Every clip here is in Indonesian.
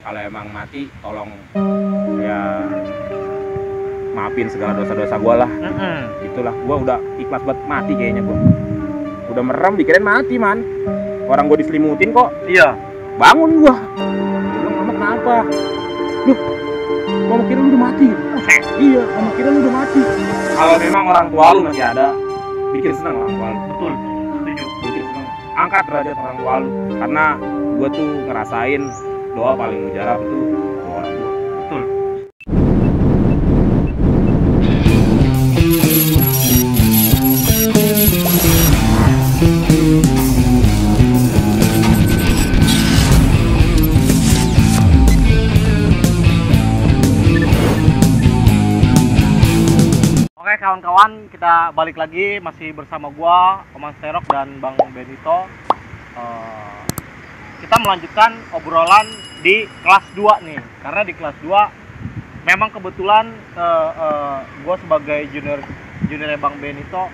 kalau emang mati tolong ya maafin segala dosa-dosa gue lah. Itulah, gue udah ikhlas banget mati kayaknya. Gue udah merem, dikirain mati man, orang gue diselimutin kok. Iya. Bangun gue bilang, mama kenapa? Loh, mama kira lu udah mati. Iya, mama kira lu udah mati. Kalau memang orang tua lu masih ada, bikin senang orang tua lu. Betul, setuju. Bikin senang, angkat derajat orang tua lu. Karena gue tuh ngerasain doa paling mujarab itu doa orang tua. Betul. Oke kawan-kawan, kita balik lagi masih bersama gua, Oman Sterok dan Bang Benito. Kita melanjutkan obrolan di kelas 2 nih. Karena di kelas 2 memang kebetulan gua sebagai junior Bang Benito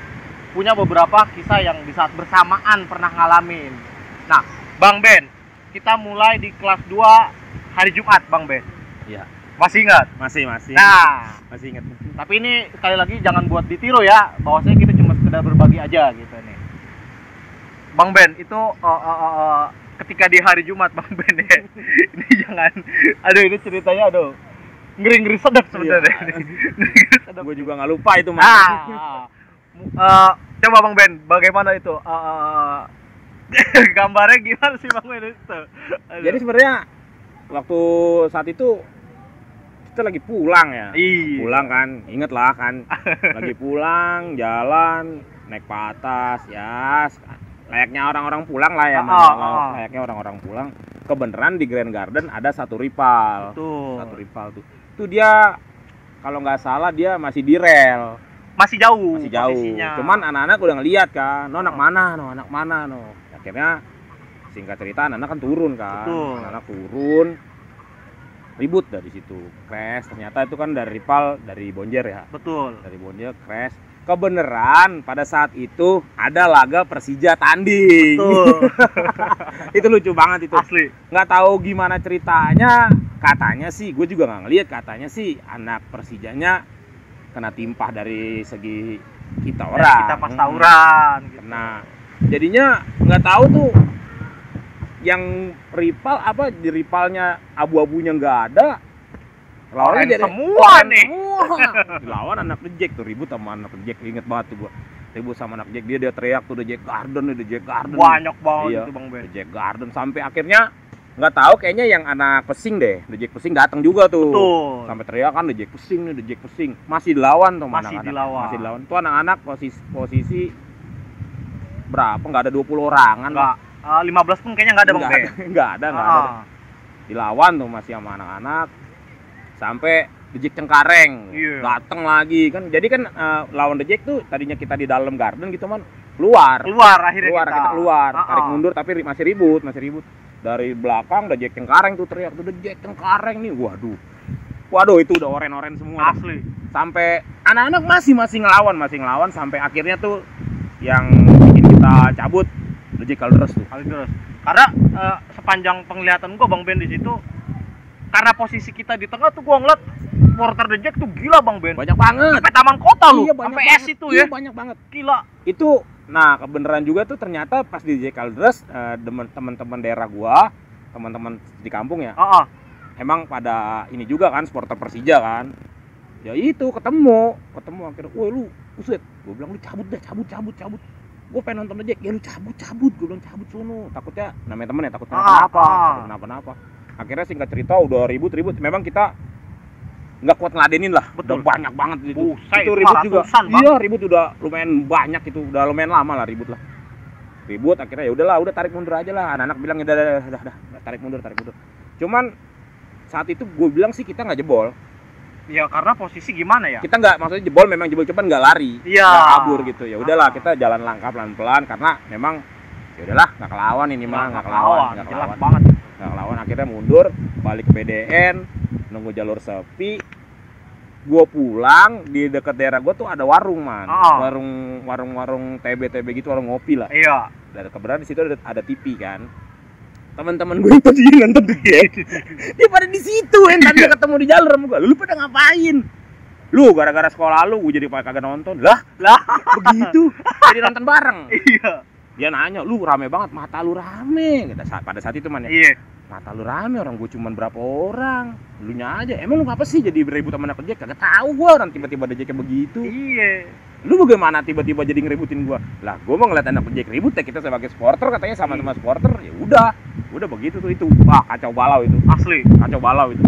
punya beberapa kisah yang di saat bersamaan pernah ngalamin. Nah, Bang Ben, kita mulai di kelas 2 hari Jumat, Bang Ben. Iya. Masih ingat? Masih. Nah, Masih ingat. tapi ini sekali lagi jangan buat ditiru ya, bahwasanya kita cuma sekedar berbagi aja gitu nih. Bang Ben, itu ketika di hari Jumat Bang Ben ya, ini jangan, aduh ini ceritanya aduh ngeri-ngeri sedap sebenarnya. Iya. Gue juga nggak lupa itu mas. Coba Bang Ben, bagaimana itu? Gambarnya gimana sih Bang Ben itu? Aduh. Jadi sebenarnya waktu saat itu kita lagi pulang ya. Iya. Pulang kan, inget lah kan. Lagi pulang, jalan, naik ke atas ya. Layaknya orang-orang pulang lah ya. Layaknya orang-orang pulang. Kebenaran di Grand Garden ada satu rival. Betul. Satu rival tuh. Itu dia kalau nggak salah dia masih di rel. Masih jauh. Posisinya. Cuman anak-anak udah ngeliat kan. No anak mana no. Akhirnya singkat cerita anak-anak kan turun kan. Betul. Anak-anak turun. Ribut dari situ, crash. Ternyata itu kan dari rival dari Bonjer ya. Betul. Dari Bonjer crash. Kebeneran pada saat itu ada laga Persija tanding. Betul. Itu lucu banget itu. Asli. Nggak tahu gimana ceritanya. Katanya sih, gue juga nggak ngeliat. Katanya sih anak Persijanya kena timpah dari segi kita orang. Kita pas tawuran. Gitu. Nah, jadinya nggak tahu tuh. Yang rival apa di rivalnya abu-abunya nggak ada, lawannya jadi semua nih. Lawan anak The Jack tuh, ribut sama anak The Jack, inget banget tuh gua. Ribut sama anak Jack, dia teriak tuh The Jack Garden. Banyak banget iya, itu Bang Ben. The Jack Garden sampai akhirnya nggak tahu kayaknya yang anak pesing deh, The Jack pesing datang juga tuh. Betul. Sampai teriak kan The Jack pesing nih, The Jack pesing. Masih dilawan tuh Masih anak-anak. dilawan. Tuh anak-anak posisi berapa? Nggak ada 20 orangan. Enggak. 15 pun kayaknya nggak ada Bang Ben. Nggak ada. Dilawan tuh masih sama anak-anak sampai The Jack Cengkareng. Iya. Dateng lagi kan. Jadi kan lawan The Jack tuh tadinya kita di dalam garden gitu man, keluar Akhirnya kita keluar, tarik mundur tapi masih ribut. Dari belakang The Jack Cengkareng tuh teriak tuh, The Jack Cengkareng nih. Waduh itu udah oren-oren semua. Asli. Sampai anak-anak masih ngelawan sampai akhirnya tuh yang bikin kita cabut The Jack Calderos tuh. Karena sepanjang penglihatan gua Bang Ben di situ, karena posisi kita di tengah tuh gua ngeliat supporter The Jack tuh gila Bang Ben. Banyak banget. Sampai taman kota lu. Iya, Sampai banyak S itu iya, ya. banyak banget. Gila. Itu nah kebenaran juga tuh ternyata pas di The Jack Calderos teman-teman daerah gua, teman-teman di kampung ya. Emang pada ini juga kan supporter Persija kan. Ya itu ketemu akhirnya, "Woi lu, buset." Gua bilang, "Lu cabut dah, cabut. Gue pengen nonton The Jack." "Ya lu cabut." Gue bilang, "Cabut sono." Takutnya namanya temen ya, takut kenapa-napa. Akhirnya singkat cerita udah ribut. Memang kita nggak kuat ngeladenin lah. Betul. Udah banyak banget itu. Itu ribut juga. Bang. Iya, ribut udah lumayan banyak itu. Udah lumayan lama lah ribut lah. Ribut akhirnya ya udah tarik mundur aja lah. Anak-anak bilang udah tarik mundur. Cuman saat itu gue bilang sih kita nggak jebol. Ya karena posisi gimana ya? Kita nggak, maksudnya jebol memang jebol, cuman nggak lari, Iya. nggak kabur gitu. Ya udahlah kita jalan langkah pelan-pelan karena memang ya udahlah nggak kelawan ini mah, nggak kelawan. Jelas banget. Nggak kelawan, akhirnya mundur, balik ke BDN, nunggu jalur sepi. Gue pulang di dekat daerah gue tuh ada warung man, warung TB gitu, warung ngopi lah. Iya. Dari kebenaran di situ ada TV kan. teman-teman gue itu dia nonton Reject. Dia pada di situ, tadi ketemu di jalur sama gue. Lu pada ngapain? Lu gara-gara sekolah lu gue jadi kagak nonton. Lah begitu. Jadi nonton bareng. Iya. Dia nanya, lu rame banget, mata lu rame. Pada saat itu man ya. Iya. Mata lu rame, orang gue cuman berapa orang. Lu nya aja. Emang lu ngapa sih jadi beribut sama anak Reject? Kagak tahu gue orang tiba-tiba Reject kayak begitu. Iya. Lu bagaimana tiba-tiba jadi ngeributin gua? Lah, gua mau ngeliat anak Reject ribut ya, kita sebagai supporter katanya sama-sama supporter. Ya udah begitu tuh itu. Wah, kacau balau itu. Asli, Kacau balau itu.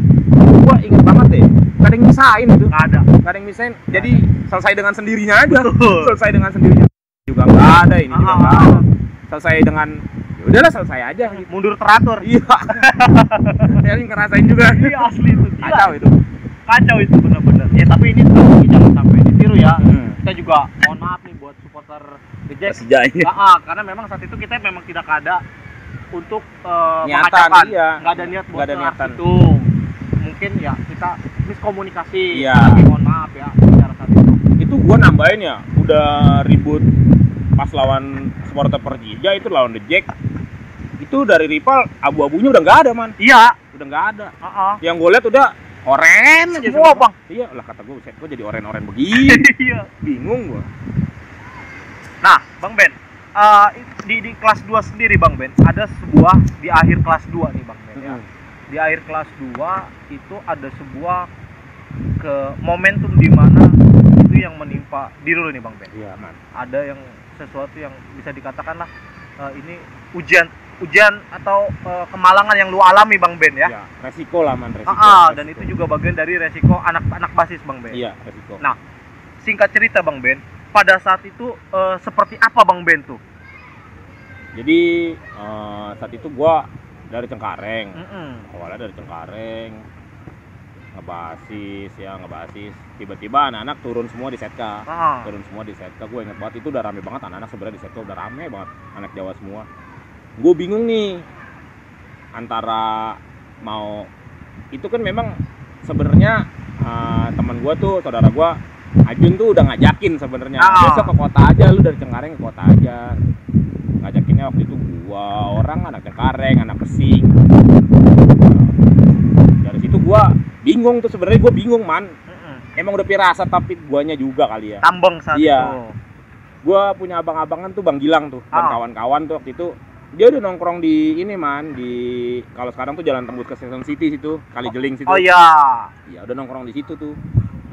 Gua inget banget deh. Gak ada yang misahin itu. Nggak ada. Gak ada yang misahin. Jadi selesai dengan sendirinya aja. Betul. Selesai dengan sendirinya. Juga nggak ada ini juga nggak ada. Selesai dengan ya udahlah selesai aja gitu. Mundur teratur. Iya. Yang ngerasain juga. Iya, asli itu. Gila. Kacau itu. Kacau itu bener-bener. Ya tapi ini jangan sampai ditiru ya. Kita juga mohon maaf nih buat supporter Reject. Persija. Karena memang saat itu kita memang tidak ada untuk Niatan, mengacaukan. iya. Nggak ada niat buat Nggak ada niatan. itu. Mungkin ya kita miskomunikasi. Iya. Tapi mohon maaf ya secara saat itu. Itu gua nambahin ya, udah ribut pas lawan supporter Persija itu lawan Reject. Itu dari rival abu-abunya udah nggak ada man. Iya. Udah nggak ada. Yang Yang gue lihat udah oren aja semua bang. Iya lah kata gue jadi oren-oren begini. Iya. Bingung gua. Nah, Bang Ben, di kelas 2 sendiri Bang Ben, ada sebuah di akhir kelas 2 nih Bang Ben ya. Di akhir kelas 2 itu ada sebuah momentum di mana itu yang menimpa diri lu nih Bang Ben. Iya, man. Ada yang sesuatu yang bisa dikatakan lah ini ujian atau kemalangan yang lu alami Bang Ben ya. Ya, resiko lah man, resiko. Dan itu juga bagian dari resiko anak basis Bang Ben. Iya, resiko. Nah, singkat cerita Bang Ben, pada saat itu seperti apa Bang Ben tuh? Jadi saat itu gua dari Cengkareng. Awalnya dari Cengkareng ngebasis. Tiba-tiba anak-anak turun semua di Setka. Gue inget banget itu udah rame banget, anak-anak sebenarnya di Setka udah rame banget, anak Jawa semua. Gue bingung nih antara mau itu kan memang sebenarnya teman gue tuh, saudara gue Ajun tuh udah ngajakin sebenarnya besok ke kota aja, lu dari Cengkareng ke kota aja. Ngajakinnya waktu itu gua orang anak Cengkareng, anak Pesing. Dari situ gua bingung tuh sebenarnya, gua bingung man. Emang udah pirasat tapi guanya juga kali ya. Tambeng saat iya. itu. Gua punya abang-abangan tuh Bang Gilang tuh dan kawan-kawan tuh waktu itu. Dia udah nongkrong di ini man, di kalau sekarang tuh jalan tembus ke Season City situ, Kalijeling situ. Oh iya. Iya, udah nongkrong di situ tuh.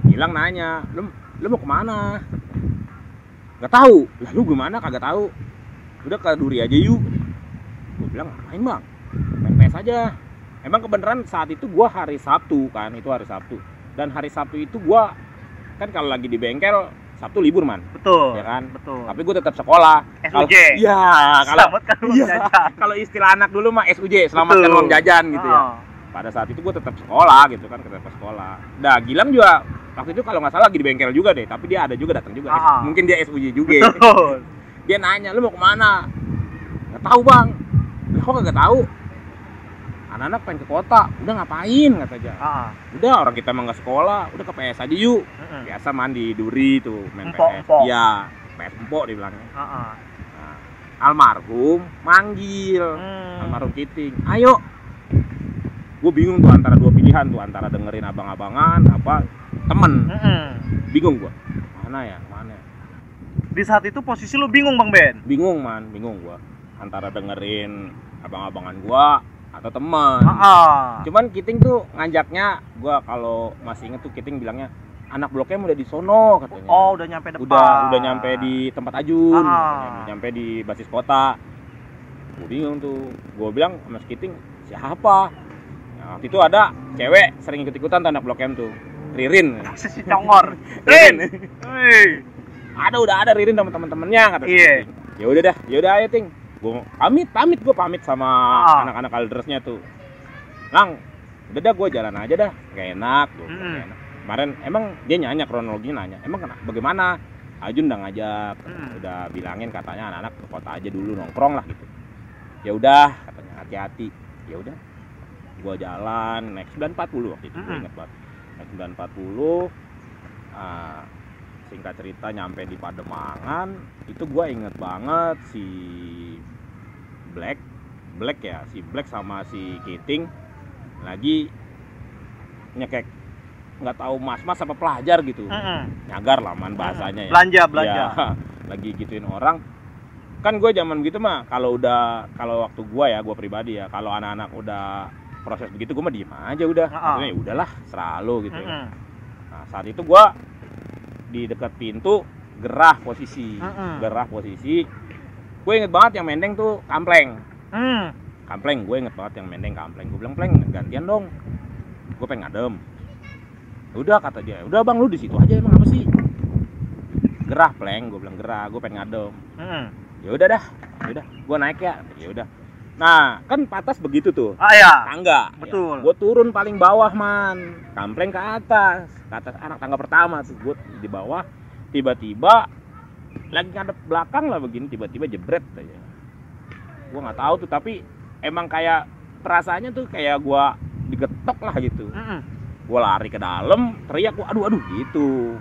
Gilang nanya, lu mau kemana? Gak tahu. Lah lu gimana? Kagak tahu. Udah ke Duri aja yuk. Gue bilang ngapain bang? Main PS aja. Emang kebenaran saat itu gua hari Sabtu kan, itu hari Sabtu. Dan hari Sabtu itu gua kan kalau lagi di bengkel Sabtu libur man. Betul. Ya kan? Betul. Tapi gue tetap sekolah. SUJ. Iya, Selamatkan uang jajan. Kalau istilah anak dulu mah SUJ, selamatkan uang jajan gitu ya. Pada saat itu gue tetap sekolah gitu kan, tetap sekolah. Nah, Gilang juga waktu itu kalau nggak salah lagi di bengkel juga deh, tapi dia ada juga, datang juga. Mungkin dia SUJ juga. Betul. Dia nanya, "Lu mau kemana?" "Nggak tahu, Bang." "Lah kok nggak tahu?" "Anak-anak pengen ke kota." "Udah ngapain?" kata dia. "Udah, orang kita emang nggak sekolah, udah ke PS aja yuk." Biasa mandi Duri tuh, main PS. Iya, PS empok dibilangnya. Nah, almarhum manggil, almarhum Kiting, "Ayo." Gue bingung tuh antara dua pilihan tuh, antara dengerin abang-abangan apa temen. Bingung gue, mana ya. Di saat itu posisi lu bingung Bang Ben? Bingung gue antara dengerin abang-abangan gue atau temen. Cuman Kiting tuh ngajaknya, gue kalau masih inget tuh Kiting bilangnya anak bloknya udah di sono katanya. Oh, udah nyampe depan. Udah nyampe di tempat Ajun, nyampe di basis kota. Gue bingung tuh, gue bilang sama Kiting, siapa? Nah, waktu itu ada cewek sering ikut-ikutan tuh anak Blok M tuh, Ririn. Si Congor. Ririn. Udah ada Ririn sama teman-temannya kata si Ting. Ya udah ayo Ting. Gue pamit sama anak-anak Aldresnya tuh. Lang, udah dah gue jalan aja dah, gak enak. Kemarin emang dia nanya kronologinya, emang bagaimana? Ajun udah ngajak, udah bilangin katanya anak-anak ke kota aja dulu nongkrong lah gitu. Ya udah katanya hati-hati. Ya udah. Gua jalan naik 940 waktu itu, gue inget banget. Naik 940. Singkat cerita nyampe di Pademangan, itu gua inget banget si Black Black ya, si Black sama si Kiting lagi nyekek, nggak tahu mas-mas apa pelajar gitu, nyagar lah man bahasanya ya. Belanja. Ya, lagi gituin orang. Kan gue zaman gitu mah kalau waktu gue pribadi ya, kalau anak-anak udah proses begitu gue mah diem aja udah. Maksudnya ya udahlah, selalu gitu ya. Nah, saat itu gue di dekat pintu gerah posisi. Gue inget banget yang mendeng tuh Kampleng. Gue inget banget yang mendeng Kampleng. Gue bilang, "Pleng, gantian dong. Gue pengen ngadem." Udah kata dia, "Udah bang, lu di situ aja, emang apa sih?" "Gerah, Pleng." Gue bilang, "Gerah, gue pengen ngadem." Ya udah dah. Ya udah, gue naik ya. Ya udah. Nah, kan patas begitu tuh. Ya. Tangga. Betul. Ya. Gue turun paling bawah, man. Kampleng ke atas anak tangga pertama tuh. Gue di bawah, tiba-tiba lagi ngadep belakang lah begini, tiba-tiba jebret aja. Gue nggak tahu tuh, tapi emang kayak perasaannya tuh kayak gue digetok lah gitu. Gue lari ke dalam, teriak gue, aduh gitu.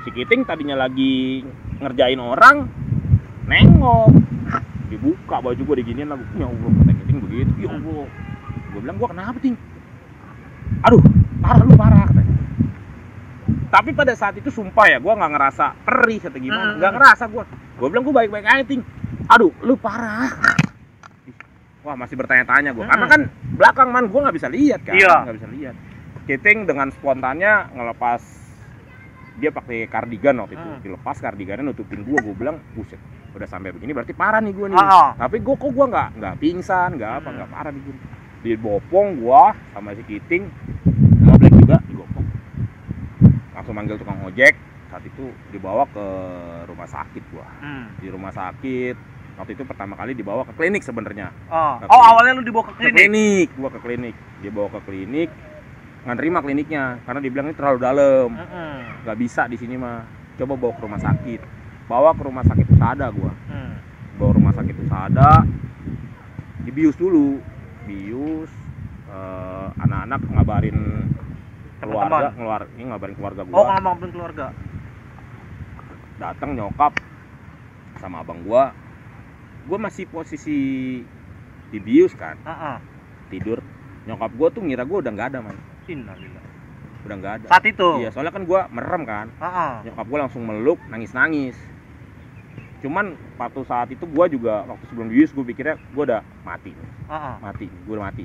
Si Kiting tadinya lagi ngerjain orang, nengok, dibuka baju gue diginiin lah. Ya Allah, kata Kiting begitu. Ya Allah, gue bilang, gue kenapa Ting? Aduh, parah katanya. Tapi pada saat itu sumpah ya, gue nggak ngerasa perih atau gimana, nggak ngerasa gue. Gue bilang, gue baik-baik aja Ting. Aduh, lu parah. Wah, masih bertanya-tanya gue, karena kan belakang man, gue nggak bisa lihat kan, nggak bisa lihat. Kiting dengan spontannya ngelepas, dia pakai kardigan waktu itu, dilepas kardigannya nutupin gue bilang, buset, udah sampai begini berarti parah nih gue nih. Tapi gue nggak pingsan, nggak parah nih gue. Dibopong gue sama si Kiting, sama Black juga dibopong. Langsung manggil tukang ojek, saat itu dibawa ke rumah sakit gue. Di rumah sakit waktu itu pertama kali dibawa ke klinik sebenarnya. Awalnya lu dibawa ke klinik? Gua ke klinik. Dibawa ke klinik, nggak terima kliniknya karena dibilang ini terlalu dalam. Nggak bisa di sini mah. Coba bawa ke rumah sakit. Bawa ke rumah sakit Husada gua. Bawa rumah sakit Husada. Dibius dulu. Bius, anak-anak ngabarin keluarga, ngabarin keluarga gua. Ngabarin keluarga. Datang nyokap sama abang gua. Gue masih posisi dibius kan, tidur. Nyokap gue tuh ngira gue udah nggak ada man. Innalillah. Udah nggak ada. Saat itu. Iya, soalnya kan gue merem kan. Nyokap gue langsung meluk, nangis. Cuman waktu saat itu gue juga waktu sebelum dibius gue pikirnya gue udah mati. Gue udah mati.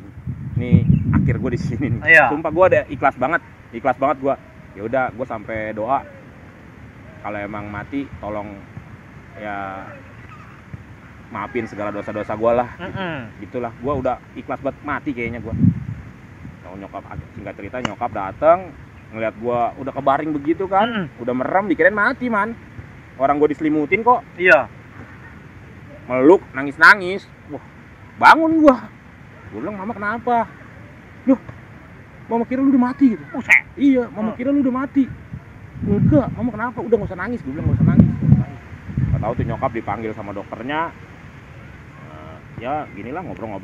Nih akhir gue di sini nih. Sumpah gue ada ikhlas banget gue. Ya udah, gue sampai doa kalau emang mati tolong ya maafin segala dosa-dosa gue lah, gitulah. Gue udah ikhlas banget mati kayaknya gue. Kalau nyokap, singkat cerita, nyokap datang ngeliat gue udah kebaring begitu kan, udah merem, dikirain mati man. Orang gue diselimutin kok. Iya. Meluk, nangis. Wah, bangun gue. Gue bilang, "Mama kenapa?" "Loh, Mama kira lu udah mati gitu." "Iya, Mama kira lu udah mati." "Enggak, Mama kenapa?" "Udah nggak usah nangis." Gue bilang, nggak usah nangis. Gak tahu tuh nyokap dipanggil sama dokternya. Ya ginilah, ngobrol.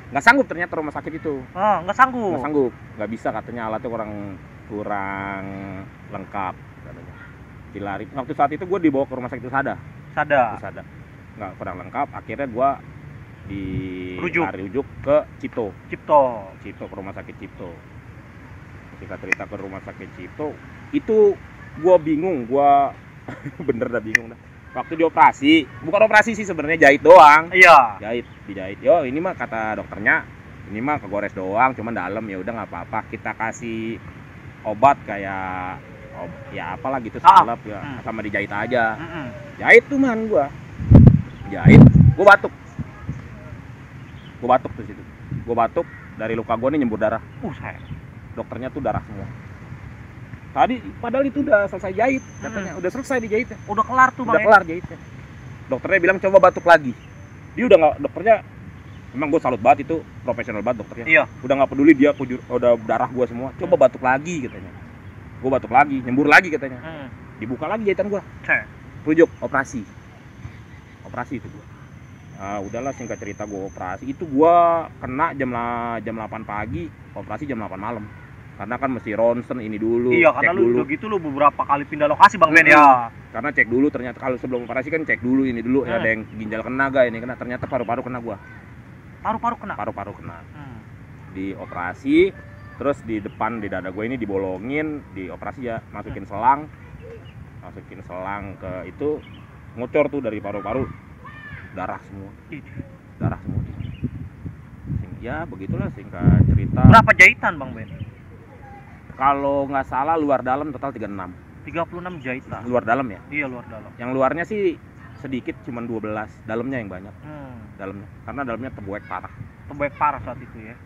Nggak sanggup ternyata rumah sakit itu. Nggak sanggup. Nggak bisa katanya, alatnya kurang lengkap katanya. Dilari. Waktu saat itu gue dibawa ke rumah sakit Husada. Nggak kurang lengkap. Akhirnya gue dirujuk ke Cipto, ke rumah sakit Cipto. Ketika cerita ke rumah sakit Cipto, itu gue bingung, bener dah bingung dah. Waktu dioperasi, bukan operasi sih sebenarnya, jahit doang. Iya. Dijahit. Yo, ini mah kata dokternya, ini mah kegores doang, cuman dalam, ya udah nggak apa-apa. Kita kasih obat kayak ya apalah gitu, salep ya, sama dijahit aja. Jahit tuh man gua. Jahit, gua batuk tuh situ. Gua batuk, dari luka gua nih nyembur darah. Dokternya tuh darah semua. Tadi padahal itu udah selesai jahit katanya, udah selesai dijahitnya. Udah kelar tuh Udah kelar jahitnya. Dokternya bilang coba batuk lagi. Dia udah nggak, dokternya memang gue salut banget, itu profesional banget dokternya. Iya. Udah nggak peduli dia udah darah gue semua. Coba batuk lagi katanya. Gue batuk lagi, nyembur lagi katanya. Dibuka lagi jahitan gue. Rujuk operasi itu gue. Udahlah, singkat cerita gue operasi. Itu gue kena jam 8 pagi, operasi jam 8 malam. Karena kan mesti ronsen ini dulu, iya, karena cek lu dulu. udah gitu lu beberapa kali pindah lokasi Bang Ben ya. Karena cek dulu, ternyata kalau sebelum operasi kan cek dulu ini dulu, ada yang ginjal kena gak ini kena, ternyata paru-paru kena gua. Paru-paru kena. Paru-paru kena. Di operasi, terus di depan di dada gue ini dibolongin, di operasi ya, masukin selang ke itu, ngocor tuh dari paru-paru, darah semua. Ya begitulah singkat cerita. Berapa jahitan Bang Ben? Kalau nggak salah luar dalam total 36 jahitan. luar dalam ya? Iya, luar dalam. Yang luarnya sih sedikit, cuma 12, dalamnya yang banyak. Dalamnya, karena dalamnya terbuek parah saat itu ya.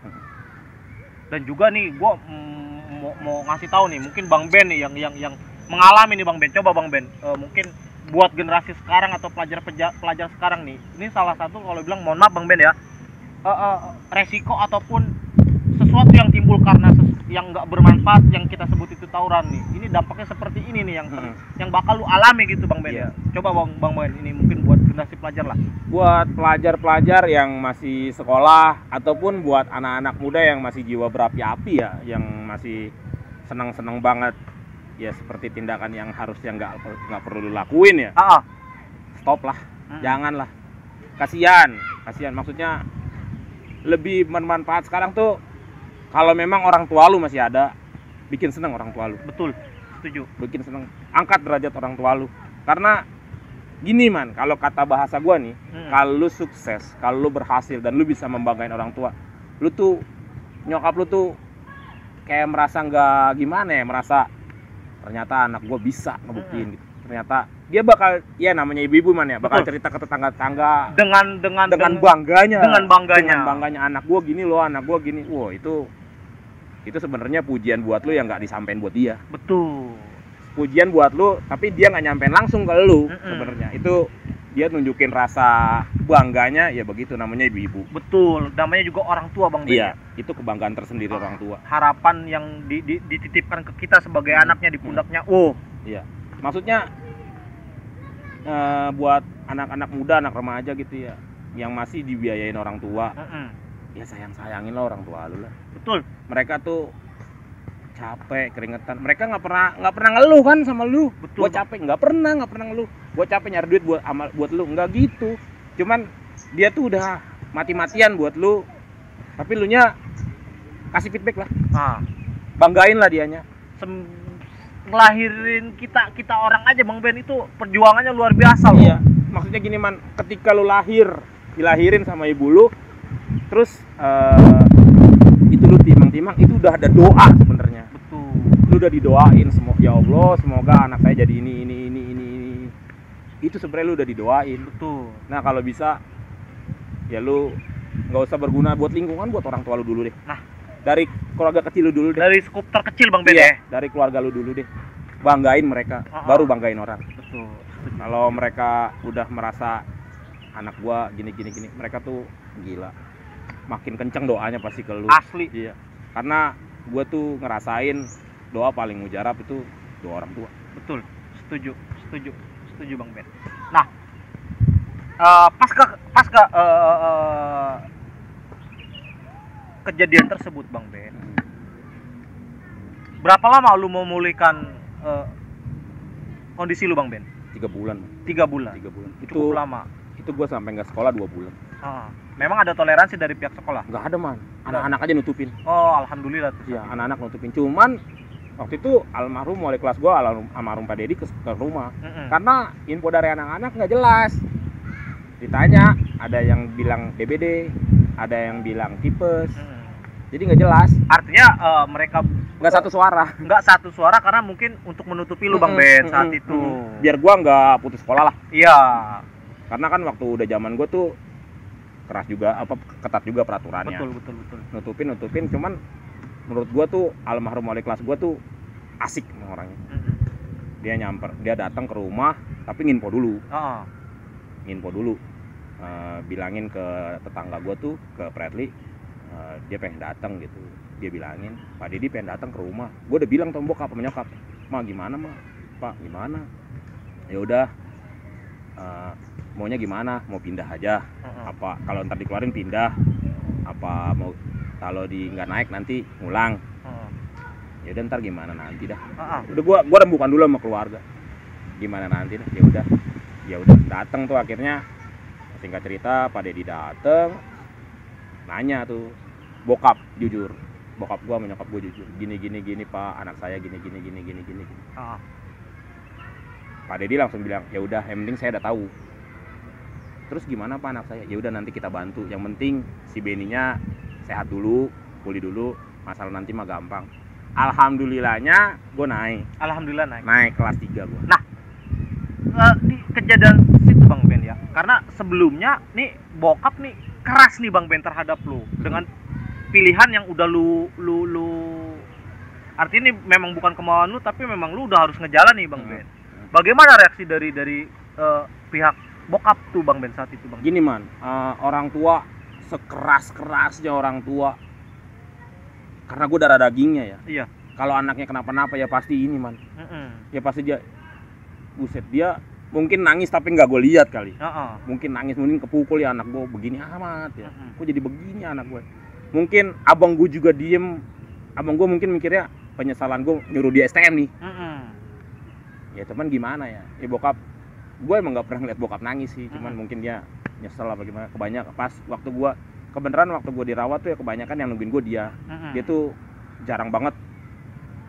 Dan juga nih gua mau ngasih tahu nih, mungkin Bang Ben nih yang mengalami nih Bang Ben. Coba Bang Ben, mungkin buat generasi sekarang atau pelajar sekarang nih, ini salah satu kalau bilang, mohon maaf Bang Ben ya, resiko ataupun sesuatu yang timbul karena yang nggak bermanfaat yang kita sebut itu tawuran nih. Ini dampaknya seperti ini nih yang bakal lu alami gitu Bang Ben ya. Coba Bang Ben, ini mungkin buat generasi pelajar lah. Buat pelajar-pelajar yang masih sekolah ataupun buat anak-anak muda yang masih jiwa berapi-api ya, yang masih senang-senang banget ya, seperti tindakan yang harusnya nggak perlu lu lakuin ya. Stop lah, janganlah. Kasihan maksudnya. Lebih bermanfaat sekarang tuh kalau memang orang tua lu masih ada, bikin seneng orang tua lu. Betul, setuju. Bikin seneng, angkat derajat orang tua lu. Karena gini man, kalau kata bahasa gua nih, kalau lu sukses, kalau lu berhasil dan lu bisa membanggain orang tua, lu tuh, nyokap lu tuh kayak merasa nggak gimana ya, merasa ternyata anak gua bisa ngebuktiin gitu. Ternyata dia bakal, ya namanya ibu-ibu man ya, bakal cerita ke tetangga-tetangga dengan bangganya anak gua gini loh, anak gua gini. Wow, itu sebenarnya pujian buat lu yang nggak disampein buat dia. Betul. Pujian buat lu, tapi dia nggak nyampein langsung ke lu. Sebenarnya itu dia nunjukin rasa bangganya, ya begitu namanya ibu-ibu. Betul, namanya juga orang tua Bang Ben. Iya, itu kebanggaan tersendiri orang tua. Harapan yang dititipkan ke kita sebagai anaknya di pundaknya. Iya, maksudnya buat anak-anak muda, anak remaja gitu ya, yang masih dibiayain orang tua, ya sayangin lah orang tua lu lah. Betul. Mereka tuh capek, keringetan, mereka nggak pernah ngeluh kan sama lu. Betul. Gua capek, nggak pernah ngeluh. Gua capek nyari duit buat lu, nggak gitu. Cuman dia tuh udah mati-matian buat lu, tapi lu nya kasih feedback lah. Banggain lah dianya. Ngelahirin kita orang aja Bang Ben, itu perjuangannya luar biasa loh. Iya, maksudnya gini man, ketika lu dilahirin sama ibu lu, terus itu lu timang-timang, itu udah ada doa sebenarnya. Betul. Lu udah didoain semua, ya Allah semoga anak saya jadi ini. Itu sebenarnya lu udah didoain. Betul. Nah kalau bisa ya lu nggak usah berguna buat lingkungan, buat orang tua lu dulu deh. Nah, dari keluarga kecil lu dulu deh. Dari skup terkecil Bang Ben ya. Dari keluarga lu dulu deh. Banggain mereka, baru banggain orang. Betul. Kalau mereka udah merasa anak gua gini, mereka tuh gila. Makin kenceng doanya pasti ke lu. Asli. Iya. Karena gua tuh ngerasain doa paling mujarab itu doa orang tua. Betul. Setuju Bang Ben. Nah, pasca kejadian tersebut Bang Ben, berapa lama lu mau memulihkan kondisi lu Bang Ben? 3 bulan. 3 bulan. Cukup lama. Itu gua sampai nggak sekolah 2 bulan. Memang ada toleransi dari pihak sekolah? Nggak ada man, anak-anak aja nutupin. Alhamdulillah tuh. Iya, anak-anak nutupin. Cuman waktu itu almarhum wali kelas gua, almarhum Pak Dedi ke rumah. Karena info dari anak-anak nggak jelas. Ditanya, ada yang bilang DBD, ada yang bilang tipes. Jadi nggak jelas. Artinya mereka nggak satu suara. Nggak satu suara karena mungkin untuk menutupi lu Bang Ben saat itu. Biar gua nggak putus sekolah lah. Iya. Karena kan waktu udah zaman gua tuh keras juga, ketat juga peraturannya. Betul. Nutupin. Cuman menurut gua tuh almarhum wali kelas gua tuh asik sama orangnya. Dia datang ke rumah tapi nginfo dulu. Bilangin ke tetangga gua tuh, ke Bradley, dia pengen datang gitu. Dia bilangin, Pak Dedi pengen datang ke rumah. Gua udah bilang sama bokap sama nyokap, "Ma gimana, Ma? Pak, gimana?" Ya udah, maunya gimana? Mau pindah aja? Apa kalau ntar dikeluarin pindah? Apa mau kalau nggak naik nanti ngulang? Ya udah ntar gimana nanti dah. Udah gua rembukan dulu sama keluarga. Gimana nanti dah. Ya udah datang tuh akhirnya, singkat cerita Pak Dedi dateng, nanya tuh bokap jujur, bokap gua menyokap gua jujur, gini Pak, anak saya gini. Pak Dedi langsung bilang, ya udah yang penting saya udah tahu. Terus gimana Pak anak saya? Ya udah nanti kita bantu, yang penting si Beninya sehat dulu, pulih dulu, masalah nanti mah gampang. Alhamdulillahnya gue naik. Alhamdulillah naik kelas 3 gue. Nah, di kejadian situ Bang Ben ya, karena sebelumnya nih bokap nih keras nih Bang Ben terhadap lu dengan pilihan yang udah lu artinya ini memang bukan kemauan lu, tapi memang lu udah harus ngejalan nih Bang Ben. Bagaimana reaksi dari pihak bokap tuh Bang Ben saat itu Bang? Gini man, orang tua sekeras-kerasnya orang tua, karena gue darah dagingnya ya. Iya. Kalau anaknya kenapa-napa ya pasti ini man. Ya pasti dia, buset, dia mungkin nangis tapi nggak gue lihat kali. Mungkin nangis, mungkin kepukul ya anak gue begini amat ya. Kok jadi begini anak gue. Mungkin abang gue juga diem. Abang gue mungkin mikirnya penyesalan gue nyuruh dia STM nih. Ya cuman gimana ya. Ya bokap, gue emang nggak pernah ngeliat bokap nangis sih. Cuman mungkin dia nyesel apa gimana. Kebanyakan pas waktu gue, kebenaran waktu gue dirawat tuh ya kebanyakan yang nungguin gue dia. Dia tuh jarang banget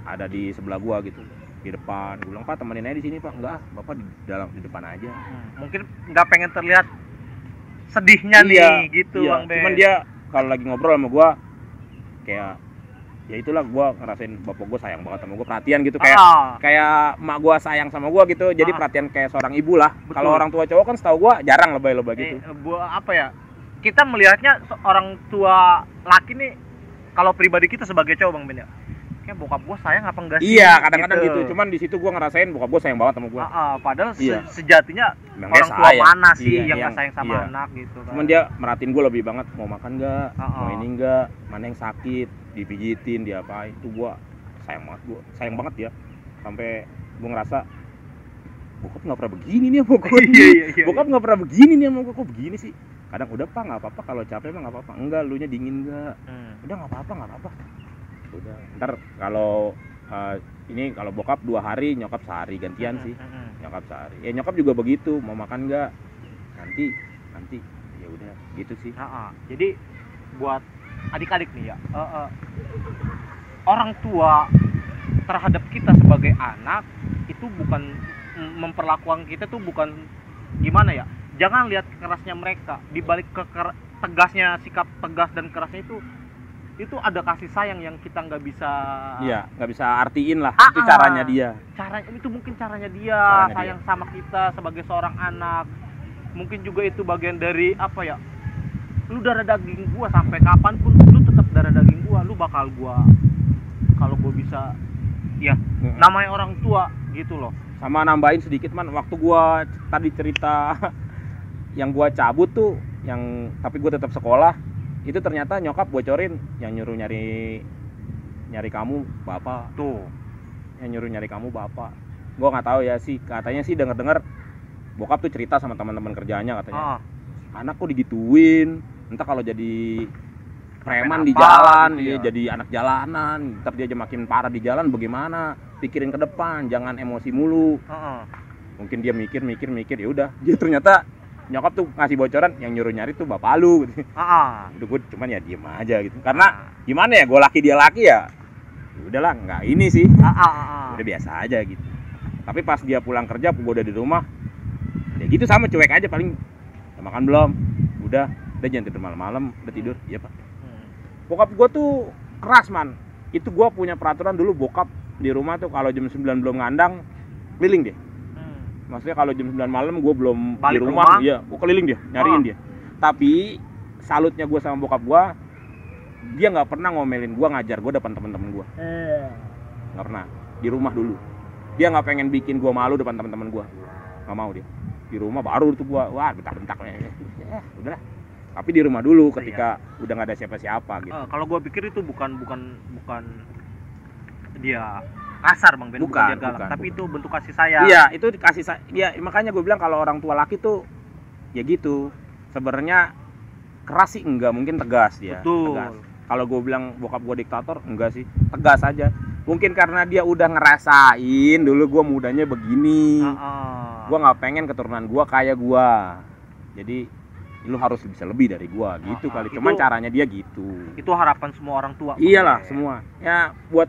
ada di sebelah gue gitu, di depan. Gue bilang, Pak temenin aja di sini Pak. Enggak, Bapak di depan aja. Mungkin nggak pengen terlihat sedihnya nih gitu iya. Bang Ben. Cuman dia kalau lagi ngobrol sama gue kayak ya itulah, gue ngerasain bapak gue sayang banget sama gue, perhatian gitu, kayak mak gue sayang sama gue gitu. Jadi perhatian kayak seorang ibu lah. Kalau orang tua cowok kan setahu gue jarang lebay-lebay gitu. Apa ya, kita melihatnya orang tua laki nih, kalau pribadi kita sebagai cowok Bang Ben ya, kayak bokap gue sayang apa enggak sih? Iya, kadang-kadang gitu. Cuman di situ gue ngerasain bokap gue sayang banget sama gue. Padahal sejatinya memang orang tua mana sih yang nggak sayang sama anak gitu kan. Cuman dia merhatiin gue lebih banget, mau makan nggak, mau ini nggak, mana yang sakit, dipijitin, diapain. Itu gue sayang banget ya. Sampai gue ngerasa bokap nggak pernah begini nih sama gue. Bokap nggak pernah begini nih sama gue, kok begini sih? Kadang udah Pak nggak apa-apa, kalau capek mah nggak apa-apa. Enggak, lu nya dingin nggak? Udah nggak apa-apa. Udah, ntar kalau ini kalau bokap 2 hari, nyokap sehari, gantian sih. Nyokap sehari. Ya nyokap juga begitu, mau makan nggak? Nanti. Ya udah, gitu sih. Jadi buat adik-adik nih ya, orang tua terhadap kita sebagai anak itu bukan memperlakukan kita tuh bukan gimana ya? Jangan lihat kerasnya mereka, di balik tegasnya, sikap tegas dan kerasnya itu ada kasih sayang yang kita nggak bisa artiin lah. Itu caranya dia. Itu mungkin caranya dia sayang sama kita sebagai seorang anak. Mungkin juga itu bagian dari apa ya, lu darah daging gua, sampai kapanpun lu tetap darah daging gua, lu bakal gua, kalau gua bisa ya namanya orang tua gitu loh. Sama nambahin sedikit man, waktu gua tadi cerita yang gua cabut tuh, tapi gua tetap sekolah, itu ternyata nyokap bocorin yang nyuruh nyari kamu bapak tuh, yang nyuruh nyari kamu bapak. Gua nggak tahu ya sih, katanya sih dengar bokap tuh cerita sama teman-teman kerjanya, katanya anak kok digituin, entah kalau jadi preman di jalan gitu ya. Jadi anak jalanan, ntar dia aja makin parah di jalan, bagaimana? Pikirin ke depan, jangan emosi mulu. Mungkin dia mikir ya udah. Dia ternyata nyokap tuh ngasih bocoran yang nyuruh nyari tuh bapak lu gitu. Udah gue cuman ya diem aja gitu. Karena gimana ya, gue laki dia laki ya. Udahlah, nggak ini sih. Udah biasa aja gitu. Tapi pas dia pulang kerja, gue udah di rumah, ya gitu sama cuek aja paling. Ya, makan belum? Udah jangan tidur malam-malam, udah tidur. Iya Pak. Bokap gue tuh keras man. Itu gue punya peraturan dulu, bokap di rumah tuh kalau jam 9 belum ngandang, keliling dia. Maksudnya kalau jam 9 malam gue belum balik di rumah, iya, gue keliling dia, nyariin dia. Tapi salutnya gue sama bokap gue, dia nggak pernah ngomelin gue, ngajar gue depan teman-teman gue. Nggak pernah. Di rumah dulu. Dia nggak pengen bikin gue malu depan teman-teman gue. Nggak mau dia. Di rumah baru tuh gue, wah bentak-bentak. Udahlah. Tapi di rumah dulu ketika udah nggak ada siapa-siapa gitu. Kalau gue pikir itu bukan dia kasar Bang Ben, bukan dia galak, tapi itu bentuk kasih sayang. Iya, itu kasih sayang. Ya, makanya gue bilang kalau orang tua laki tuh ya gitu. Sebenarnya keras sih enggak, mungkin tegas dia. Betul. Tegas. Kalau gue bilang bokap gue diktator, enggak sih. Tegas aja. Mungkin karena dia udah ngerasain dulu gue mudanya begini. Gue nggak pengen keturunan gue kayak gue. Jadi lu harus bisa lebih dari gue gitu kali. Cuman caranya dia gitu. Itu harapan semua orang tua. Iyalah semua. Ya buat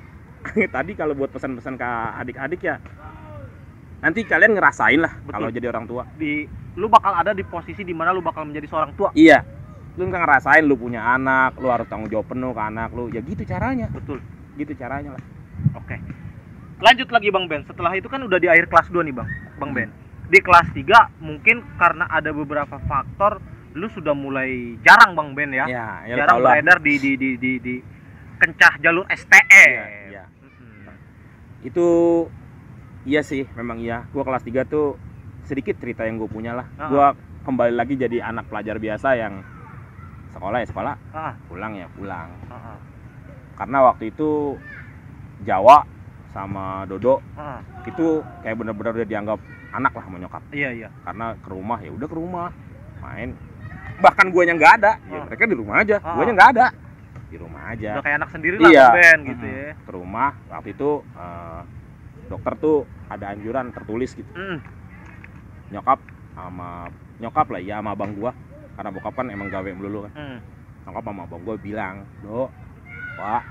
tadi kalau buat pesan-pesan ke adik-adik ya, nanti kalian ngerasain lah kalau jadi orang tua. Lu bakal ada di posisi dimana lu bakal menjadi seorang tua. Iya. Lu nggak ngerasain lu punya anak, lu harus tanggung jawab penuh ke anak lu. Ya gitu caranya. Betul. Gitu caranya lah. Oke. Lanjut lagi Bang Ben. Setelah itu kan udah di akhir kelas 2 nih Bang Ben. Di kelas 3 mungkin karena ada beberapa faktor lu sudah mulai jarang Bang Ben ya. Ya jarang beredar di kencah jalur STE. Iya. Itu iya sih, memang iya. Gua kelas 3 tuh sedikit cerita yang gue punya lah. Gua kembali lagi jadi anak pelajar biasa yang sekolah ya sekolah, pulang ya pulang. Karena waktu itu Jawa sama Dodo itu kayak bener-bener udah dianggap anak lah sama nyokap. Iya. Karena ke rumah ya udah ke rumah main. Bahkan guanya nggak ada, ya mereka di rumah aja. Guanya nggak ada, di rumah aja. Udah kayak anak sendiri lah Bang Ben gitu ya. Ke rumah waktu itu dokter tuh ada anjuran tertulis gitu. Nyokap lah ya sama abang gua, karena bokap kan emang gawe melulu kan. Nyokap sama abang gua bilang, "Dok, Pak,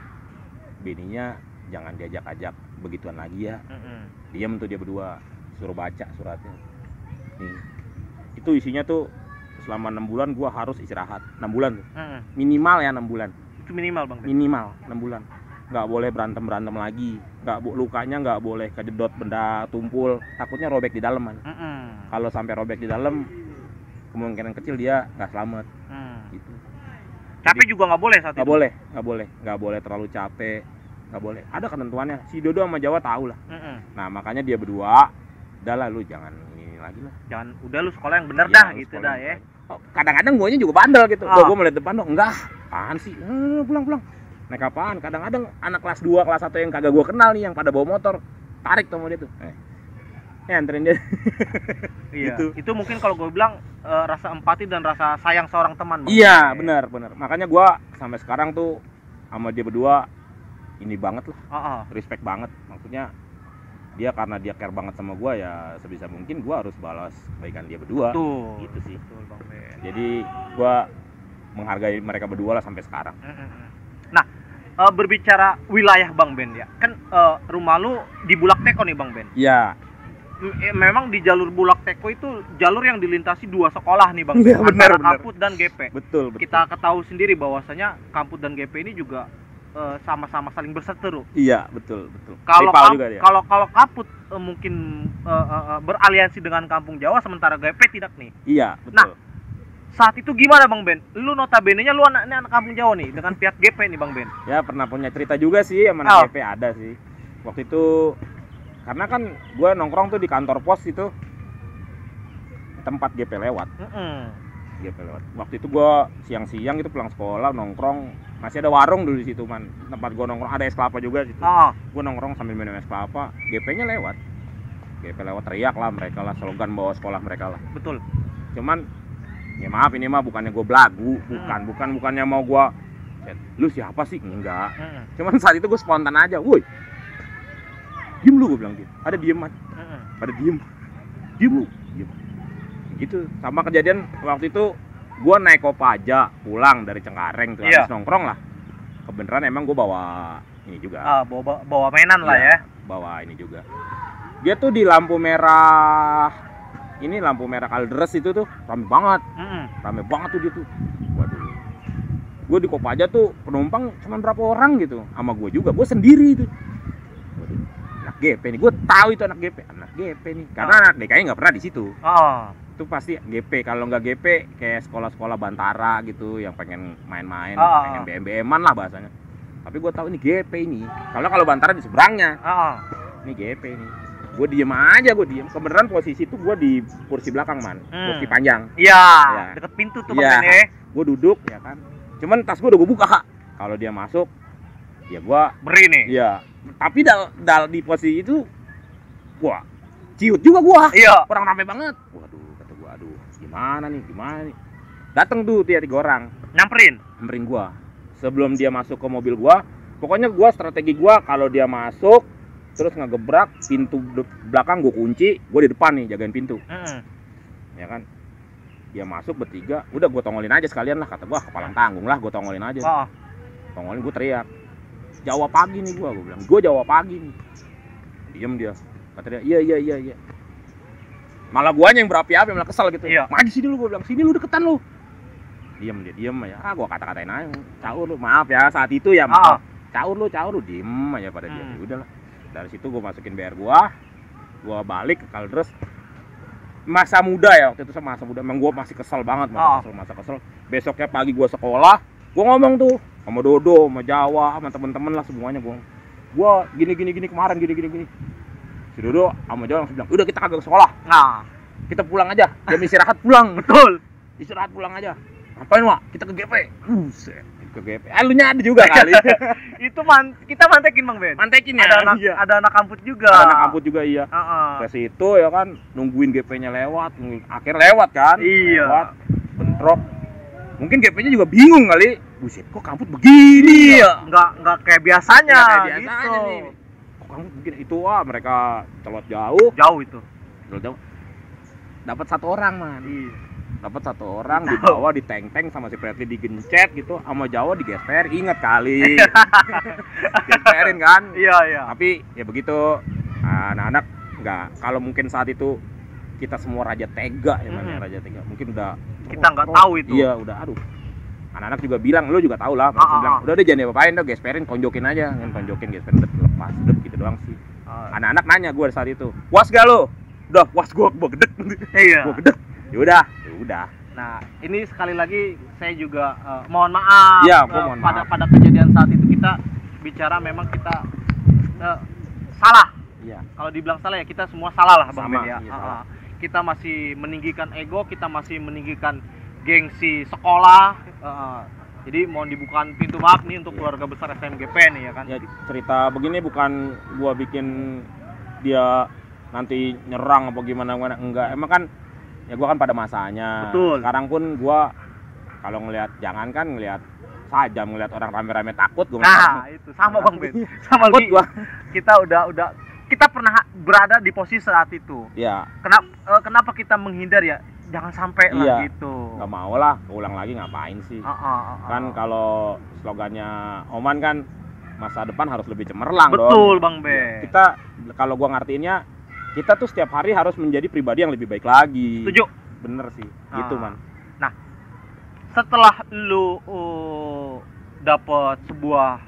bininya jangan diajak-ajak begituan lagi ya." Diam tuh dia berdua, suruh baca suratnya. Nih, itu isinya tuh selama 6 bulan gua harus istirahat. 6 bulan tuh. Minimal ya 6 bulan. Itu minimal Bang. Minimal 6 bulan. Nggak boleh berantem lagi. Lukanya nggak boleh kejedot benda tumpul, takutnya robek di daleman. Kalau sampai robek di dalam, kemungkinan kecil dia nggak selamat. Gitu. Capek juga nggak boleh saat itu. Nggak boleh terlalu capek, nggak boleh. Ada ketentuannya. Si Dodo sama Jawa tahu lah. Nah makanya dia berdua, udahlah lu jangan ini lagi lah. Udah lu sekolah yang bener dah gitu dah ya. Kadang-kadang guanya juga bandel gitu. Gue mau lihat depan dong, enggak. Apaan sih? Pulang. Naik apaan? Kadang-kadang anak kelas 2, kelas 1 yang kagak gue kenal nih, yang pada bawa motor, tarik sama dia tuh. Anterin dia. Iya. Gitu. Itu mungkin kalau gue bilang rasa empati dan rasa sayang seorang teman. Iya, benar. Makanya gue sampai sekarang tuh sama dia berdua ini banget lah. Respect banget. Maksudnya dia karena dia care banget sama gue ya sebisa mungkin gue harus balas kebaikan dia berdua. Tuh. Gitu sih. Betul, Bang Ben. Jadi gue menghargai mereka berdua lah sampai sekarang. Nah, berbicara wilayah Bang Ben ya, kan rumah lu di Bulak Teko nih Bang Ben. Iya. Memang di jalur Bulak Teko itu jalur yang dilintasi 2 sekolah nih Bang, antara Kamput dan GP. Betul. Kita ketahui sendiri bahwasanya Kamput dan GP ini juga sama-sama saling berseteru. Iya, betul. Kalau Kamput mungkin beraliansi dengan Kampung Jawa, sementara GP tidak nih. Iya, betul. Nah, saat itu gimana Bang Ben? Lu notabene-nya lu anak Kampung Jawa nih dengan pihak GP nih Bang Ben. Ya pernah punya cerita juga sih sama anak GP, ada sih. Waktu itu karena kan gue nongkrong tuh di kantor pos itu tempat GP lewat. GP lewat. Waktu itu gue siang-siang itu pulang sekolah nongkrong, masih ada warung dulu di situ man. Tempat gue nongkrong ada es kelapa juga situ. Gue nongkrong sambil minum es kelapa, GP-nya lewat. GP lewat teriak lah mereka lah, slogan bawa sekolah mereka lah. Betul. Cuman ya maaf ini mah bukannya gue belagu, bukannya mau gue lu siapa sih, enggak. Cuman saat itu gue spontan aja, woi diem lu, gue bilang gitu. Ada dieman, pada diem lu gitu. Sama kejadian waktu itu gue naik Kopaja pulang dari Cengkareng tuh, habis nongkrong lah, kebenaran emang gue bawa ini juga, bawa mainan lah ya, bawa ini juga. Dia tuh di lampu merah Kaldres itu tuh rame banget tuh dia tuh. Waduh, gue di Kopaja tuh penumpang cuma berapa orang gitu, sama gue juga, gue sendiri itu. Waduh, anak GP nih, gue tahu itu anak GP nih, karena anak DKI nggak pernah di situ. Itu pasti GP, kalau nggak GP kayak sekolah-sekolah Bantara gitu yang pengen main-main, pengen BM-BM-an lah bahasanya. Tapi gue tahu ini GP ini, kalau Bantara di seberangnya, ini GP nih. Gue diem aja, kebenaran posisi itu gue di kursi belakang man, kursi panjang. Iya, deket pintu tuh Bang Ben ya. Gue duduk ya kan, cuman tas gue udah gue buka. Kalau dia masuk, ya gue beri nih. Iya, tapi di posisi itu gue ciut juga gue. Iya. Orang rame banget. Waduh, kata gue, aduh gimana nih. Datang tuh 3 orang. Nyamperin gue. Sebelum dia masuk ke mobil gue Pokoknya strategi gue kalau dia masuk terus ngegebrak pintu belakang gue kunci, gue di depan nih jagain pintu. Ya kan, dia masuk bertiga, udah gue tongolin aja sekalian lah, kata gue kepalang tanggung lah, gue tongolin aja. Tongolin, gue teriak, Jawa pagi nih, gue bilang, gue Jawa pagi nih. Diem dia, kata dia, iya. Malah guanya yang berapi-api, malah kesel gitu. Iya. Maju sini lu, gue bilang, sini lu deketan lu. Diem aja, gue kata-katain aja, caur lu, maaf ya saat itu ya, maaf. Caur lu, diem aja pada dia. Udahlah, dari situ gue masukin BR gue balik ke Kaldres. Masa muda ya waktu itu, masa muda, emang gue masih kesel banget, masa kesel. Besoknya pagi gue sekolah, gue ngomong tuh sama Dodo, sama Jawa, sama temen-temen lah semuanya, gue gini kemarin gini. Si Dodo sama Jawa langsung bilang, udah kita kagak ke sekolah, kita pulang aja, jam istirahat pulang. Betul, istirahat pulang aja. Ngapain Wak? Kita ke GP. Ke GP. Lu nya ada juga kali. Itu kita mantekin Bang Ben. Mantekin ya. Ada anak kampus juga. Ada anak kampus juga, iya. Ke situ ya kan, nungguin GP-nya lewat, akhir lewat kan. Iya. Lewat, bentrok. Mungkin GP-nya juga bingung kali. Buset, kok kampus begini ya? Enggak kayak biasanya. Nggak kayak biasanya gitu. nih. Kok kampus begini? Itu mereka celot jauh. Jauh itu. Celot jauh. Dapat 1 orang, Man. Iya. Dapat 1 orang dibawa di tank sama si Pretty digencet gitu, sama Jawa digesper, inget kali. Gesperin kan? Iya. Tapi ya begitu, anak-anak nggak, kalau mungkin saat itu kita semua raja tega ya, raja tega. Mungkin udah kita nggak tahu itu. Iya, udah aduh. Anak-anak juga bilang, lu juga tahu lah, bilang, udah jangan diapa-apain, udah gesperin, konjokin aja, gesperin lepas, udah gitu doang sih. Anak-anak nanya gue saat itu, puas gak lo? Udah puas, gue gedek. Iya. Gue gedek. Udah. Nah, ini sekali lagi saya juga mohon maaf. Ya, mohon maaf. Pada kejadian saat itu kita bicara memang kita salah. Iya. Kalau dibilang salah ya kita semua salah lah Bang Ben ya. Iya, kita masih meninggikan ego, kita masih meninggikan gengsi sekolah. Jadi mohon dibukakan pintu maaf nih untuk keluarga besar SMGP nih ya kan. Ya, cerita begini bukan gua bikin dia nanti nyerang apa gimana enggak. Emang kan ya gua kan pada masanya. Betul. Sekarang pun gua kalau ngelihat, jangankan ngelihat saja, ngelihat orang rame-rame takut gua. Itu sama Bang Ben. Sama lagi gua. Kita udah kita pernah berada di posisi saat itu. Iya. Kenapa kita menghindar ya? Jangan sampai lah gitu. Nggak mau lah, keulang lagi ngapain sih? Kan kalau slogannya Oman kan masa depan harus lebih cemerlang. Betul dong. Bang Ben. Kita kalau gua ngartiinnya, kita tuh setiap hari harus menjadi pribadi yang lebih baik lagi. Setuju. Bener sih, gitu Man. Nah, setelah lu dapat sebuah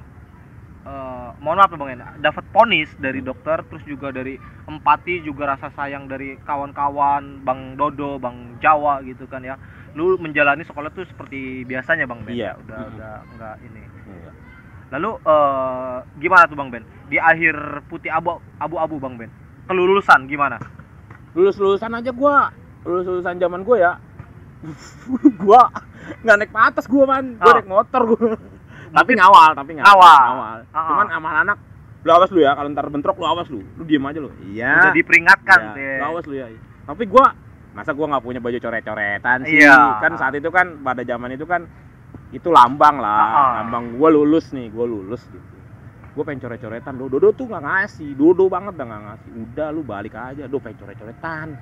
mohon maaf Bang ya, dapat vonis dari dokter, terus juga dari empati, juga rasa sayang dari kawan-kawan, Bang Dodo, Bang Jawa gitu kan ya. Lu menjalani sekolah tuh seperti biasanya Bang Ben. Iya. Udah enggak ini. Iya. Lalu gimana tuh Bang Ben? Di akhir putih abu-abu Bang Ben. Kelulusan gimana? Lulusan aja gua. Lulusan zaman gua ya. Gua nggak naik ke atas gua, Man. Gua naik motor gua. Tapi ngawal. Cuman sama anak, lu awas lu ya, kalau ntar bentrok lu awas lu diem aja lu. Iya. Udah diperingatkan deh. Lu awas lu ya. Tapi gua, masa gua nggak punya baju coret-coretan sih? Iya. Kan saat itu kan, pada zaman itu kan, itu lambang lah. Lambang gua lulus gitu. Gue pengen coret-coretan, Dodo tuh nggak ngasih, Dodo banget dah nggak ngasih. Udah lu balik aja, pengen coret-coretan.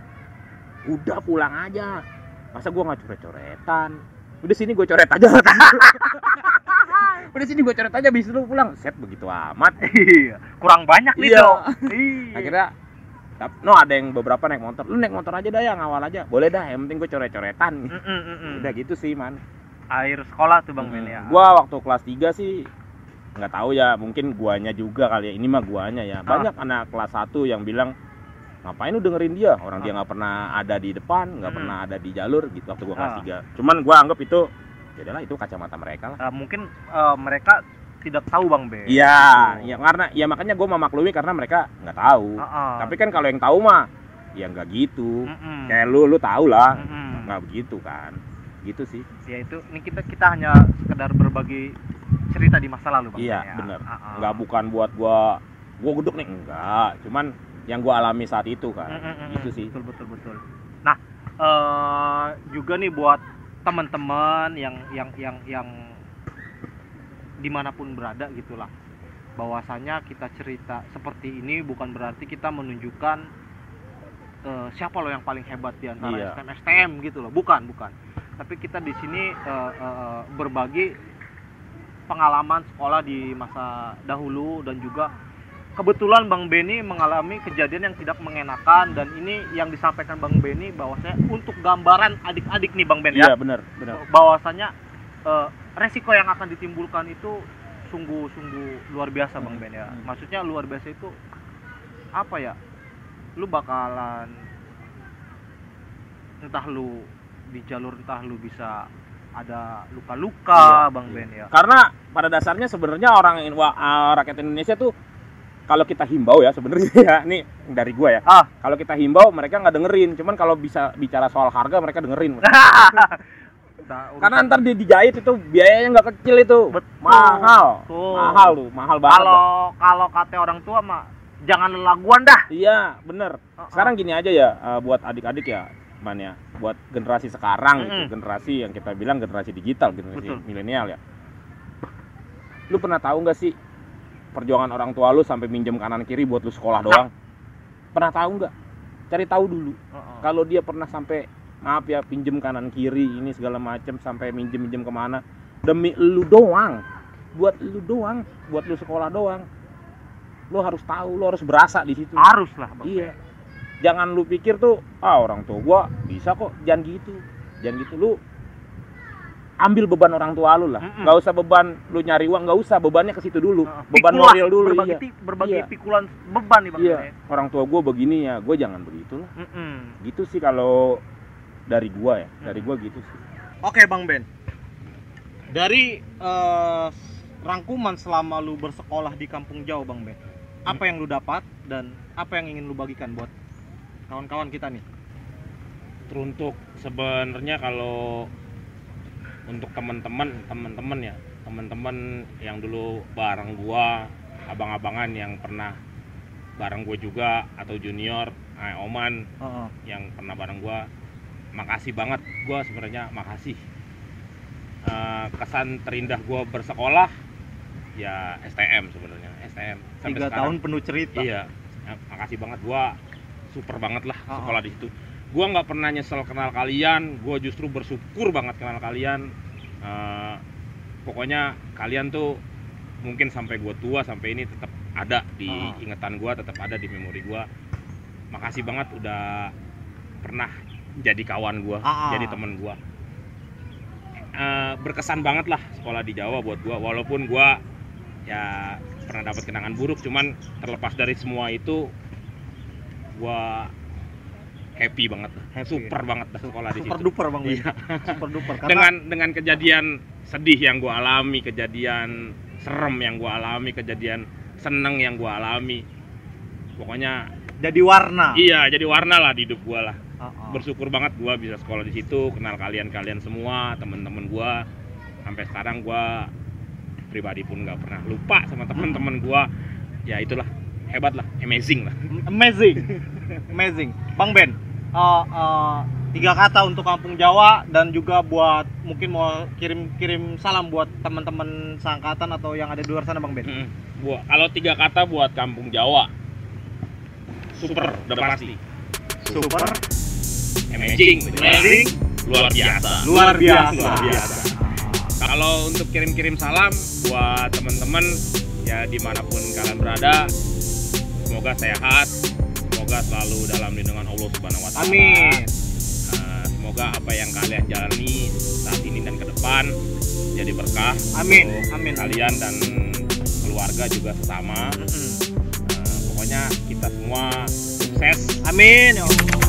Udah pulang aja. Masa gue nggak coret-coretan? Udah sini gue coret aja. Udah sini gue coret aja, bis lu pulang. Set begitu amat. Iya. Kurang banyak nih dong. Akhirnya, ada yang beberapa naik motor. Lu naik motor aja dah ya, ngawal aja. Boleh dah, yang penting gue coret-coretan. Udah gitu sih Man. Akhir sekolah tuh Bang Ben ya. Gua waktu kelas 3 sih nggak tahu ya, mungkin guanya juga kali ya, ini mah guanya ya. Banyak anak kelas 1 yang bilang, ngapain lu dengerin dia, orang dia nggak pernah ada di depan, nggak pernah ada di jalur gitu waktu gua kelas 3. Cuman gua anggap itu ya udahlah, itu kacamata mereka lah. Mungkin mereka tidak tahu Bang Ben. Iya, ya karena ya makanya gua memaklumi karena mereka nggak tahu. Tapi kan kalau yang tahu mah ya nggak gitu. Kayak lu tahu lah, nggak begitu kan. Gitu sih. Ya itu, ini kita hanya sekedar berbagi cerita di masa lalu Bang. Iya, benar. Enggak, bukan buat gua geduk nih, enggak. Cuman yang gua alami saat itu kan. Gitu sih. Betul. Nah, juga nih buat teman-teman yang dimanapun berada gitulah. bahwasanya kita cerita seperti ini bukan berarti kita menunjukkan siapa lo yang paling hebat di antara STM gitu loh, bukan. Tapi kita di sini berbagi pengalaman sekolah di masa dahulu, dan juga kebetulan Bang Benny mengalami kejadian yang tidak mengenakan, dan ini yang disampaikan Bang Benny bahwasanya untuk gambaran adik-adik nih Bang Benny, ya. Iya, benar. Bahwasanya resiko yang akan ditimbulkan itu sungguh luar biasa Bang Benny ya. Maksudnya luar biasa itu apa ya? Lu bakalan entah lu di jalur, entah lu bisa ada luka-luka Bang Ben ya. Karena pada dasarnya sebenarnya rakyat Indonesia tuh kalau kita himbau ya sebenarnya ya, ini dari gua ya. Kalau kita himbau mereka nggak dengerin, cuman kalau bisa bicara soal harga mereka dengerin. Karena ntar dijahit itu biayanya nggak kecil itu. Betul. Mahal banget. Kalau kata orang tua mah jangan lelaguan dah. Iya, bener. Sekarang gini aja ya, buat adik-adik ya, Man ya, buat generasi sekarang gitu, generasi yang kita bilang generasi digital, generasi milenial ya. Lu pernah tahu nggak sih perjuangan orang tua lu sampai minjem kanan kiri buat lu sekolah doang? Pernah tahu nggak? Cari tahu dulu. Kalau dia pernah sampai, maaf ya, pinjem kanan kiri ini segala macam, sampai minjem kemana demi lu doang, buat lu sekolah doang. Lu harus tahu, lu harus berasa di situ. Harus lah, Bang. Iya. Jangan lu pikir tuh, orang tua gua bisa kok, jangan gitu. Lu ambil beban orang tua lu lah. Nggak usah beban lu nyari uang, nggak usah, bebannya ke situ dulu. Beban moral dulu. Berbagi pikulan beban nih Bang. Iya. Orang tua gua begini ya, gua jangan begitu lah. Gitu sih kalau dari gua ya. Dari gua gitu sih. Oke Bang Ben. Dari rangkuman selama lu bersekolah di Kampung Jauh Bang Ben, apa yang lu dapat dan apa yang ingin lu bagikan buat kawan-kawan kita nih? Teruntuk sebenarnya kalau untuk teman-teman ya, teman-teman yang dulu bareng gua, abang-abangan yang pernah bareng gua juga, atau junior, Oman yang pernah bareng gua, makasih banget. Gua sebenarnya makasih. Kesan terindah gua bersekolah ya STM sebenarnya. STM sampai 3 tahun penuh cerita. Iya, makasih banget, gua super banget lah sekolah di situ. Gua nggak pernah nyesel kenal kalian, gua justru bersyukur banget kenal kalian. Pokoknya kalian tuh mungkin sampai gua tua, sampai ini tetap ada di ingatan gua, tetap ada di memori gua. Makasih banget udah pernah jadi kawan gua, jadi teman gua. Berkesan banget lah sekolah di Jawa buat gua, walaupun gua ya pernah dapat kenangan buruk, cuman terlepas dari semua itu gua happy banget, super banget dah sekolah di situ. Super duper Bang. Iya. Super duper. Dengan kejadian sedih yang gua alami, kejadian serem yang gua alami, kejadian seneng yang gua alami, pokoknya jadi warna. Iya, jadi warna lah di hidup gua lah. Bersyukur banget gua bisa sekolah di situ, kenal kalian semua, teman-teman gua. Sampai sekarang gua pribadi pun nggak pernah lupa sama teman-teman gua. Ya itulah, hebat lah, amazing lah. Amazing. Bang Ben, 3 kata untuk Kampung Jawa, dan juga buat mungkin mau kirim salam buat teman-teman seangkatan atau yang ada di luar sana Bang Ben. Kalau 3 kata buat Kampung Jawa, super, udah pasti. Super, amazing, luar biasa. Kalau untuk kirim salam buat teman-teman ya dimanapun kalian berada, semoga sehat, semoga selalu dalam lindungan Allah Subhanahu Wa Taala. Amin. Semoga apa yang kalian jalani saat ini dan ke depan jadi berkah. Amin. Amin. Kalian dan keluarga juga sesama. Pokoknya kita semua sukses. Amin. Ya Allah.